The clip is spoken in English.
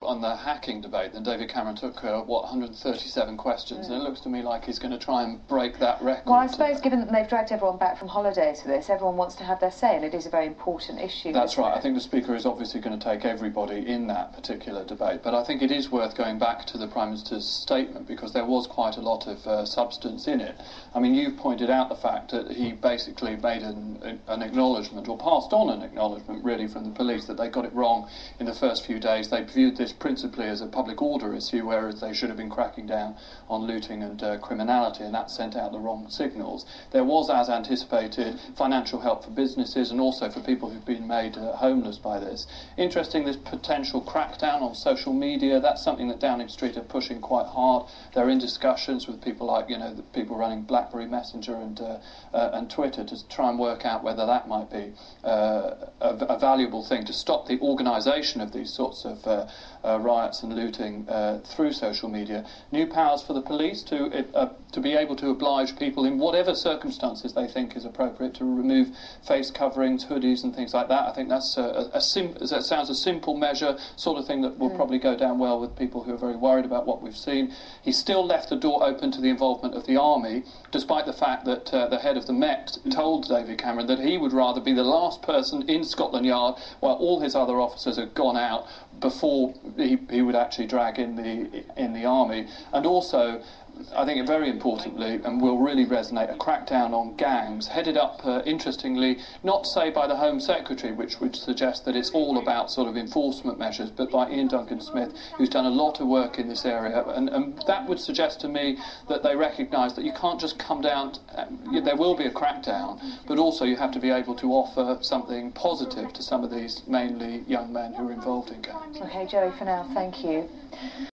On the hacking debate, then David Cameron took, 137 questions, and it looks to me like he's going to try and break that record. Well, I suppose given that they've dragged everyone back from holidays for this, everyone wants to have their say, and it is a very important issue. That's right. I think the Speaker is obviously going to take everybody in that particular debate, but I think it is worth going back to the Prime Minister's statement, because there was quite a lot of substance in it. I mean, you've pointed out the fact that he basically made an acknowledgement, or passed on an acknowledgement, really, from the police, that they got it wrong in the first few days. They viewed this principally as a public order issue, whereas they should have been cracking down on looting and criminality, and that sent out the wrong signals. There was, as anticipated, financial help for businesses and also for people who've been made homeless by this. Interesting, this potential crackdown on social media, that's something that Downing Street are pushing quite hard. They're in discussions with people like, the people running BlackBerry Messenger and Twitter to try and work out whether that might be a valuable thing to stop the organisation of these sorts of riots and looting through social media. New powers for the police to be able to oblige people in whatever circumstances they think is appropriate to remove face coverings, hoodies and things like that. I think that's that sounds a simple measure, sort of thing that will probably go down well with people who are very worried about what we've seen. He still left the door open to the involvement of the army, despite the fact that the head of the Met told David Cameron that he would rather be the last person in Scotland Yard while all his other officers had gone out before he would actually drag in the army. And also, I think very importantly, and will really resonate, a crackdown on gangs, headed up, interestingly, not say by the Home Secretary, which would suggest that it's all about sort of enforcement measures, but by Ian Duncan Smith, who's done a lot of work in this area. And that would suggest to me that they recognise that you can't just come down, there will be a crackdown, but also you have to be able to offer something positive to some of these mainly young men who are involved in gangs. OK, Joey, for now, thank you.